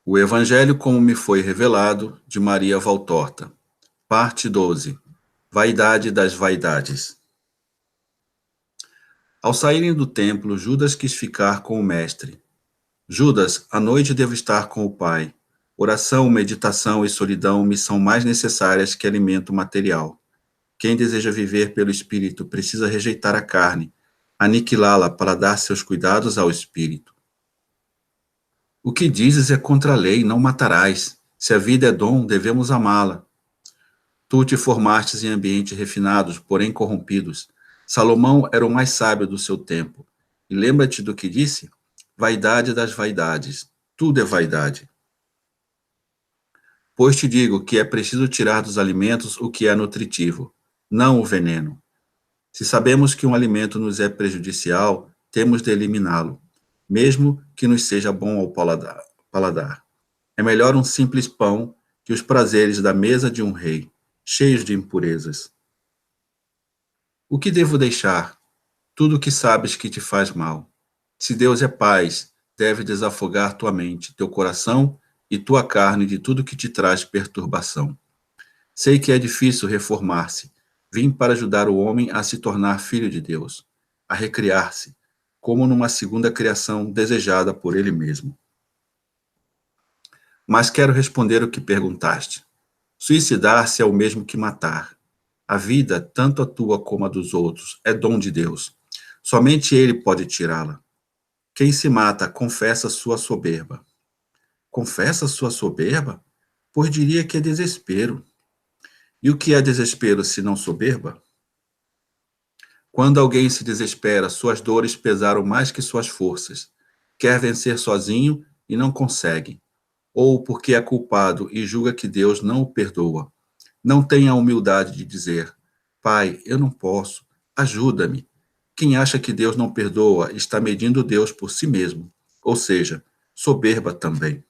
O Evangelho como me foi revelado, de Maria Valtorta. Parte 12. Vaidade das vaidades. Ao saírem do templo, Judas quis ficar com o mestre. Judas, à noite devo estar com o Pai. Oração, meditação e solidão me são mais necessárias que alimento material. Quem deseja viver pelo Espírito precisa rejeitar a carne, aniquilá-la para dar seus cuidados ao Espírito. O que dizes é contra a lei, não matarás. Se a vida é dom, devemos amá-la. Tu te formastes em ambientes refinados, porém corrompidos. Salomão era o mais sábio do seu tempo. E lembra-te do que disse? Vaidade das vaidades. Tudo é vaidade. Pois te digo que é preciso tirar dos alimentos o que é nutritivo, não o veneno. Se sabemos que um alimento nos é prejudicial, temos de eliminá-lo, mesmo que nos seja bom ao paladar. É melhor um simples pão que os prazeres da mesa de um rei, cheios de impurezas. O que devo deixar? Tudo o que sabes que te faz mal. Se Deus é paz, deve desafogar tua mente, teu coração e tua carne de tudo que te traz perturbação. Sei que é difícil reformar-se. Vim para ajudar o homem a se tornar filho de Deus, a recriar-se, como numa segunda criação desejada por ele mesmo. Mas quero responder o que perguntaste. Suicidar-se é o mesmo que matar. A vida, tanto a tua como a dos outros, é dom de Deus. Somente Ele pode tirá-la. Quem se mata confessa sua soberba. Confessa sua soberba? Pois diria que é desespero. E o que é desespero se não soberba? Quando alguém se desespera, suas dores pesaram mais que suas forças. Quer vencer sozinho e não consegue. Ou porque é culpado e julga que Deus não o perdoa. Não tem a humildade de dizer: Pai, eu não posso, ajuda-me. Quem acha que Deus não perdoa está medindo Deus por si mesmo, ou seja, soberba também.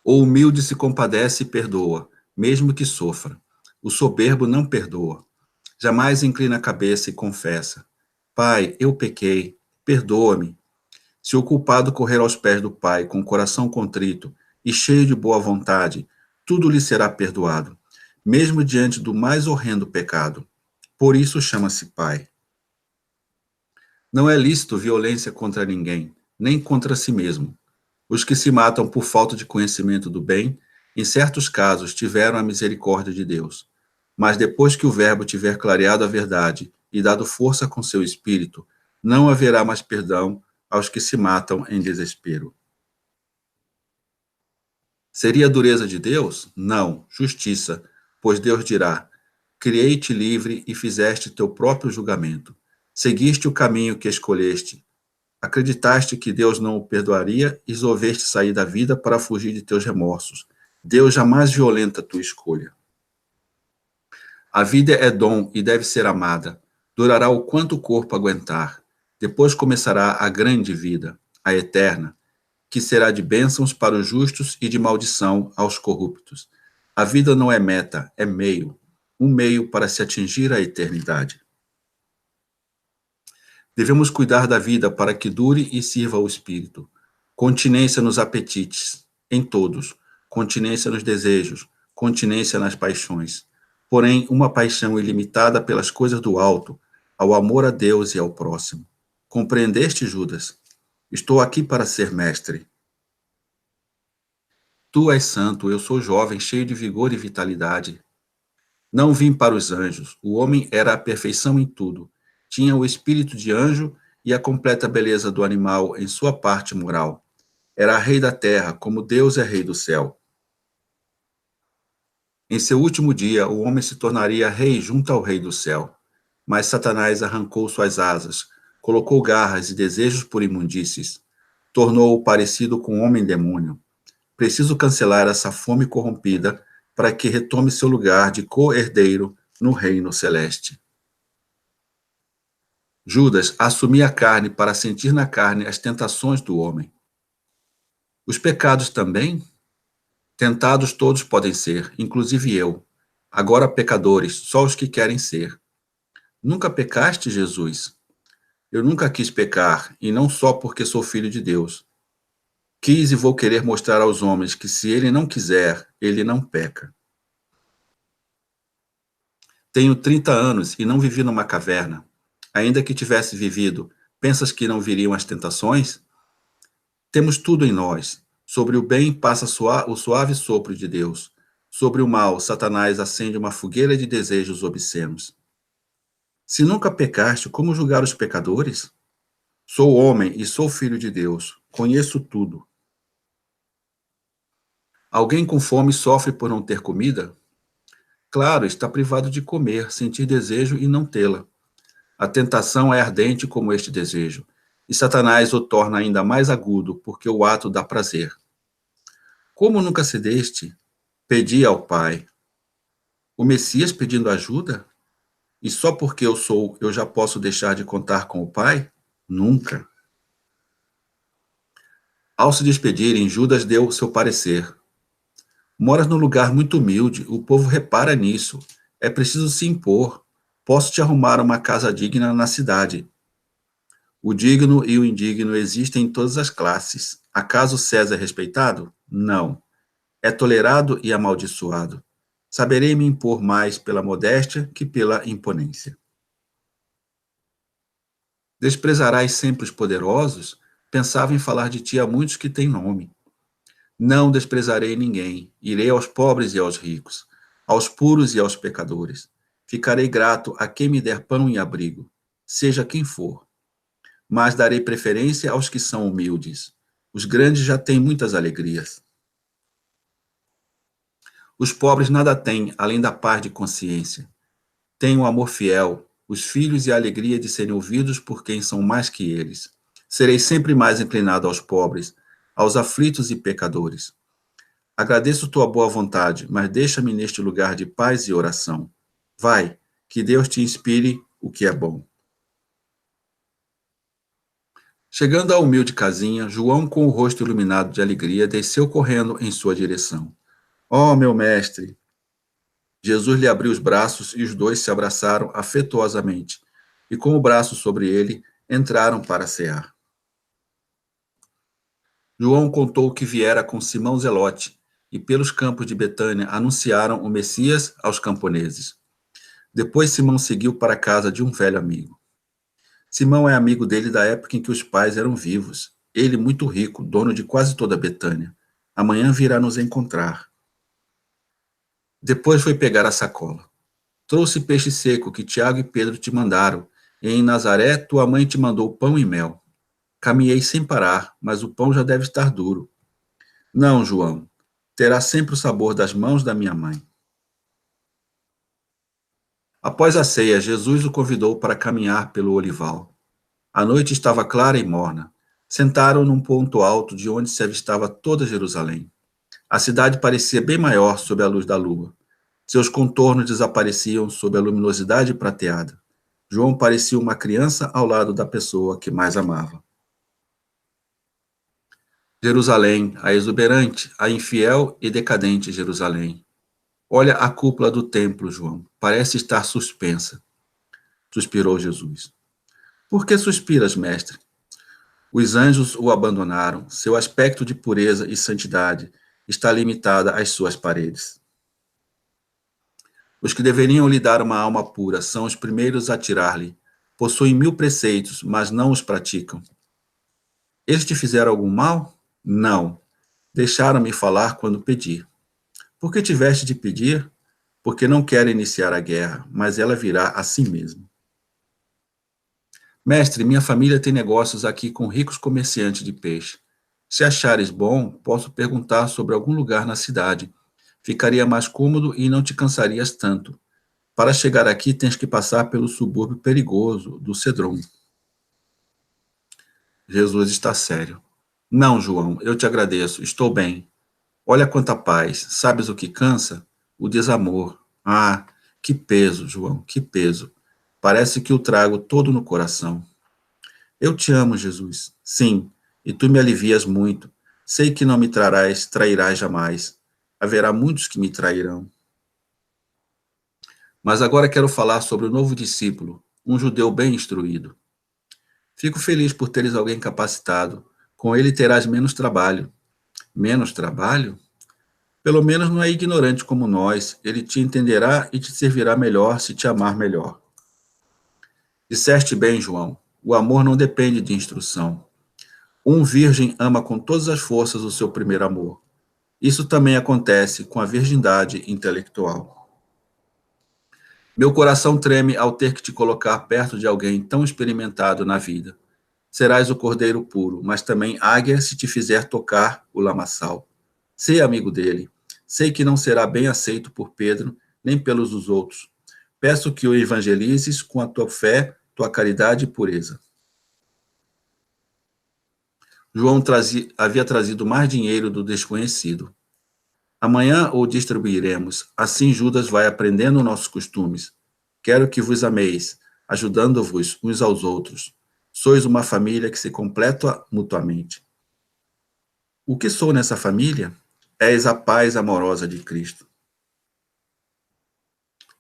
O humilde se compadece e perdoa, mesmo que sofra. O soberbo não perdoa. Jamais inclina a cabeça e confessa: Pai, eu pequei, perdoa-me. Se o culpado correr aos pés do Pai com o coração contrito e cheio de boa vontade, tudo lhe será perdoado, mesmo diante do mais horrendo pecado. Por isso chama-se Pai. Não é lícito violência contra ninguém, nem contra si mesmo. Os que se matam por falta de conhecimento do bem, em certos casos, tiveram a misericórdia de Deus. Mas depois que o Verbo tiver clareado a verdade e dado força com seu espírito, não haverá mais perdão aos que se matam em desespero. Seria dureza de Deus? Não, justiça, pois Deus dirá: Criei-te livre e fizeste teu próprio julgamento. Seguiste o caminho que escolheste. Acreditaste que Deus não o perdoaria e resolveste sair da vida para fugir de teus remorsos. Deus jamais violenta tua escolha. A vida é dom e deve ser amada. Durará o quanto o corpo aguentar. Depois começará a grande vida, a eterna, que será de bênçãos para os justos e de maldição aos corruptos. A vida não é meta, é meio, um meio para se atingir a eternidade. Devemos cuidar da vida para que dure e sirva ao espírito. Continência nos apetites, em todos. Continência nos desejos, continência nas paixões. Porém, uma paixão ilimitada pelas coisas do alto, ao amor a Deus e ao próximo. Compreendeste, Judas? Estou aqui para ser mestre. Tu és santo, eu sou jovem, cheio de vigor e vitalidade. Não vim para os anjos, o homem era a perfeição em tudo. Tinha o espírito de anjo e a completa beleza do animal em sua parte moral. Era rei da terra, como Deus é rei do céu. Em seu último dia, o homem se tornaria rei junto ao rei do céu. Mas Satanás arrancou suas asas, colocou garras e desejos por imundícies. Tornou-o parecido com um homem-demônio. Preciso cancelar essa fome corrompida para que retome seu lugar de co-herdeiro no reino celeste. Judas assumia a carne para sentir na carne as tentações do homem. Os pecados também? Tentados todos podem ser, inclusive eu. Agora pecadores, só os que querem ser. Nunca pecaste, Jesus? Eu nunca quis pecar, e não só porque sou filho de Deus. Quis e vou querer mostrar aos homens que se ele não quiser, ele não peca. Tenho 30 anos e não vivi numa caverna. Ainda que tivesse vivido, pensas que não viriam as tentações? Temos tudo em nós. Sobre o bem passa o suave sopro de Deus. Sobre o mal, Satanás acende uma fogueira de desejos obscenos. Se nunca pecaste, como julgar os pecadores? Sou homem e sou filho de Deus. Conheço tudo. Alguém com fome sofre por não ter comida? Claro, está privado de comer, sentir desejo e não tê-la. A tentação é ardente como este desejo, e Satanás o torna ainda mais agudo, porque o ato dá prazer. Como nunca cedeste, pedi ao Pai. O Messias pedindo ajuda? E só porque eu já posso deixar de contar com o Pai? Nunca. Ao se despedirem, Judas deu seu parecer. Moras num lugar muito humilde, o povo repara nisso. É preciso se impor. Posso te arrumar uma casa digna na cidade. O digno e o indigno existem em todas as classes. Acaso César é respeitado? Não. É tolerado e amaldiçoado. Saberei me impor mais pela modéstia que pela imponência. Desprezarás sempre os poderosos? Pensava em falar de ti a muitos que têm nome. Não desprezarei ninguém. Irei aos pobres e aos ricos, aos puros e aos pecadores. Ficarei grato a quem me der pão e abrigo, seja quem for. Mas darei preferência aos que são humildes. Os grandes já têm muitas alegrias. Os pobres nada têm além da paz de consciência. Têm o amor fiel, os filhos e a alegria de serem ouvidos por quem são mais que eles. Serei sempre mais inclinado aos pobres, aos aflitos e pecadores. Agradeço tua boa vontade, mas deixa-me neste lugar de paz e oração. Vai, que Deus te inspire o que é bom. Chegando à humilde casinha, João, com o rosto iluminado de alegria, desceu correndo em sua direção. Oh, meu mestre! Jesus lhe abriu os braços e os dois se abraçaram afetuosamente, e com o braço sobre ele, entraram para cear. João contou que viera com Simão Zelote, e pelos campos de Betânia anunciaram o Messias aos camponeses. Depois Simão seguiu para a casa de um velho amigo. Simão é amigo dele da época em que os pais eram vivos. Ele, muito rico, dono de quase toda Betânia. Amanhã virá nos encontrar. Depois foi pegar a sacola. Trouxe peixe seco que Tiago e Pedro te mandaram, e em Nazaré tua mãe te mandou pão e mel. Caminhei sem parar, mas o pão já deve estar duro. Não, João, terá sempre o sabor das mãos da minha mãe. Após a ceia, Jesus o convidou para caminhar pelo olival. A noite estava clara e morna. Sentaram num ponto alto de onde se avistava toda Jerusalém. A cidade parecia bem maior sob a luz da lua. Seus contornos desapareciam sob a luminosidade prateada. João parecia uma criança ao lado da pessoa que mais amava. Jerusalém, a exuberante, a infiel e decadente Jerusalém. Olha a cúpula do templo, João. Parece estar suspensa. Suspirou Jesus. Por que suspiras, mestre? Os anjos o abandonaram. Seu aspecto de pureza e santidade está limitado às suas paredes. Os que deveriam lhe dar uma alma pura são os primeiros a tirar-lhe. Possuem 1000 preceitos, mas não os praticam. Eles te fizeram algum mal? Não. Deixaram-me falar quando pedi. Por que tiveste de pedir? Porque não quero iniciar a guerra, mas ela virá assim mesmo. Mestre, minha família tem negócios aqui com ricos comerciantes de peixe. Se achares bom, posso perguntar sobre algum lugar na cidade. Ficaria mais cômodo e não te cansarias tanto. Para chegar aqui, tens que passar pelo subúrbio perigoso do Cedron. Jesus está sério. Não, João, eu te agradeço, estou bem. Olha quanta paz. Sabes o que cansa? O desamor. Ah, que peso, João, que peso. Parece que o trago todo no coração. Eu te amo, Jesus. Sim, e tu me alivias muito. Sei que não me trairás jamais. Haverá muitos que me trairão. Mas agora quero falar sobre o novo discípulo, um judeu bem instruído. Fico feliz por teres alguém capacitado, Com ele terás menos trabalho. Menos trabalho? Pelo menos não é ignorante como nós. Ele te entenderá e te servirá melhor se te amar melhor. Disseste bem, João. O amor não depende de instrução. Um virgem ama com todas as forças o seu primeiro amor. Isso também acontece com a virgindade intelectual. Meu coração treme ao ter que te colocar perto de alguém tão experimentado na vida. Serás o cordeiro puro, mas também águia se te fizer tocar o lamaçal. Sei amigo dele. Sei que não será bem aceito por Pedro, nem pelos dos outros. Peço que o evangelizes com a tua fé, tua caridade e pureza. João havia trazido mais dinheiro do desconhecido. Amanhã o distribuiremos. Assim Judas vai aprendendo nossos costumes. Quero que vos ameis, ajudando-vos uns aos outros. Sois uma família que se completa mutuamente. O que sou nessa família? És a paz amorosa de Cristo.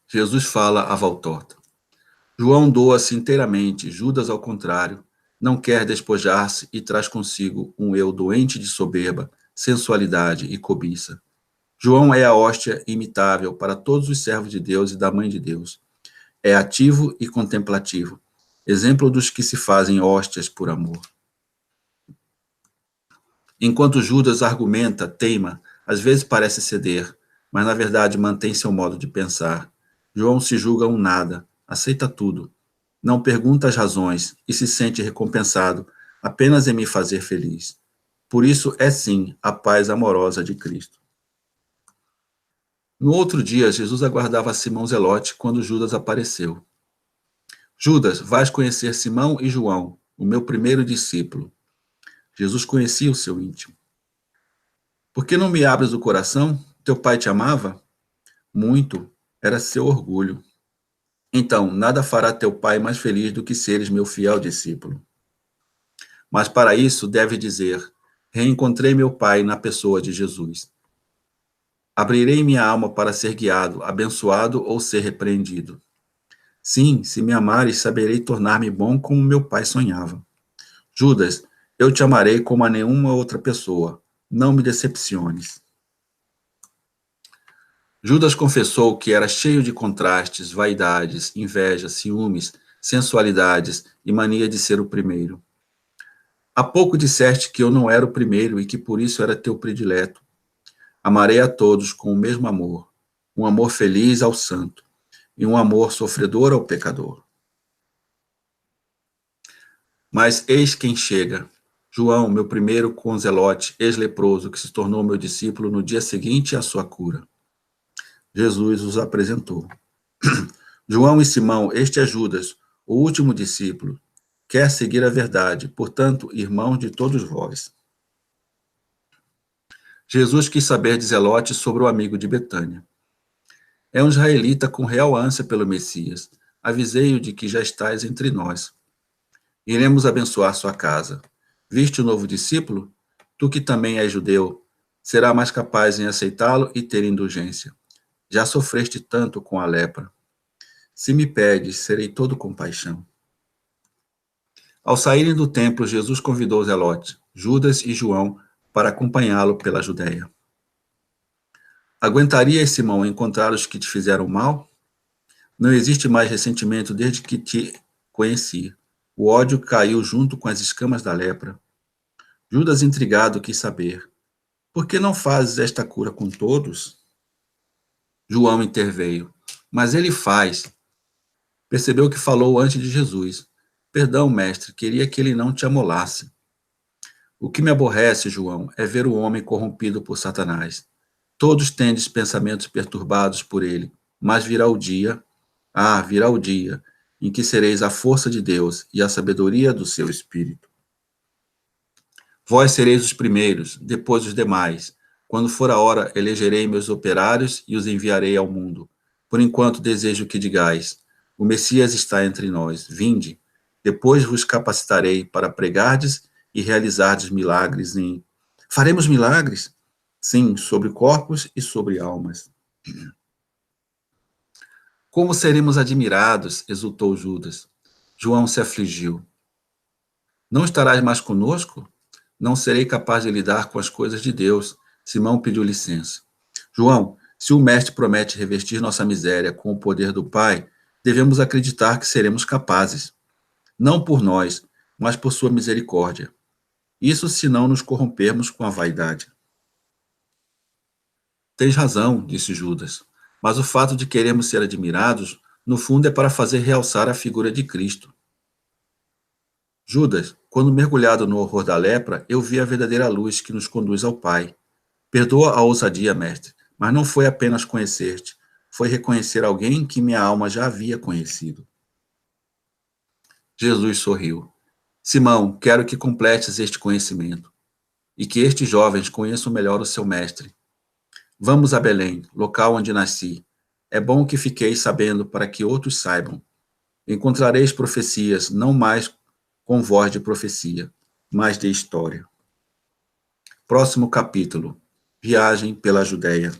Jesus fala a voltorta. João doa-se inteiramente, Judas, ao contrário, não quer despojar-se e traz consigo um eu doente de soberba, sensualidade e cobiça. João é a hóstia imitável para todos os servos de Deus e da Mãe de Deus. É ativo e contemplativo, exemplo dos que se fazem hóstias por amor. Enquanto Judas argumenta, teima, às vezes parece ceder, mas na verdade mantém seu modo de pensar. João se julga um nada, aceita tudo, não pergunta as razões e se sente recompensado apenas em me fazer feliz. Por isso é sim a paz amorosa de Cristo. No outro dia, Jesus aguardava Simão Zelote quando Judas apareceu. Judas, vais conhecer Simão e João, o meu primeiro discípulo. Jesus conhecia o seu íntimo. Por que não me abres o coração? Teu pai te amava? Muito, era seu orgulho. Então, nada fará teu pai mais feliz do que seres meu fiel discípulo. Mas para isso deve dizer, reencontrei meu pai na pessoa de Jesus. Abrirei minha alma para ser guiado, abençoado ou ser repreendido. Sim, se me amares, saberei tornar-me bom como meu pai sonhava. Judas, eu te amarei como a nenhuma outra pessoa. Não me decepciones. Judas confessou que era cheio de contrastes, vaidades, inveja, ciúmes, sensualidades e mania de ser o primeiro. Há pouco disseste que eu não era o primeiro e que por isso era teu predileto. Amarei a todos com o mesmo amor, um amor feliz ao santo e um amor sofredor ao pecador. Mas eis quem chega, João, meu primeiro conzelote, ex-leproso, que se tornou meu discípulo no dia seguinte à sua cura. Jesus os apresentou. João e Simão, este é Judas, o último discípulo, quer seguir a verdade, portanto, irmãos de todos vós. Jesus quis saber de Zelote sobre o amigo de Betânia. É um israelita com real ânsia pelo Messias. Avisei-o de que já estás entre nós. Iremos abençoar sua casa. Viste o novo discípulo? Tu que também és judeu, será mais capaz em aceitá-lo e ter indulgência. Já sofreste tanto com a lepra. Se me pedes, serei todo compaixão. Ao saírem do templo, Jesus convidou Zelote, Judas e João para acompanhá-lo pela Judéia. Aguentarias, Simão, encontrar os que te fizeram mal? Não existe mais ressentimento desde que te conheci. O ódio caiu junto com as escamas da lepra. Judas, intrigado, quis saber: por que não fazes esta cura com todos? João interveio: mas ele faz. Percebeu que falou antes de Jesus. Perdão, mestre, queria que ele não te amolasse. O que me aborrece, João, é ver o homem corrompido por Satanás. Todos tendes pensamentos perturbados por ele, mas virá o dia, em que sereis a força de Deus e a sabedoria do seu Espírito. Vós sereis os primeiros, depois os demais. Quando for a hora, elegerei meus operários e os enviarei ao mundo. Por enquanto, desejo que digais: o Messias está entre nós, vinde. Depois vos capacitarei para pregardes e realizardes milagres em... Faremos milagres? Sim, sobre corpos e sobre almas. Como seremos admirados, exultou Judas. João se afligiu. Não estarás mais conosco? Não serei capaz de lidar com as coisas de Deus. Simão pediu licença. João, se o mestre promete revestir nossa miséria com o poder do Pai, devemos acreditar que seremos capazes. Não por nós, mas por sua misericórdia. Isso se não nos corrompermos com a vaidade. Tens razão, disse Judas, mas o fato de querermos ser admirados, no fundo, é para fazer realçar a figura de Cristo. Judas, quando mergulhado no horror da lepra, eu vi a verdadeira luz que nos conduz ao Pai. Perdoa a ousadia, mestre, mas não foi apenas conhecer-te, foi reconhecer alguém que minha alma já havia conhecido. Jesus sorriu. Simão, quero que completes este conhecimento e que estes jovens conheçam melhor o seu mestre. Vamos a Belém, local onde nasci. É bom que fiqueis sabendo para que outros saibam. Encontrareis profecias, não mais com voz de profecia, mas de história. Próximo capítulo. Viagem pela Judéia.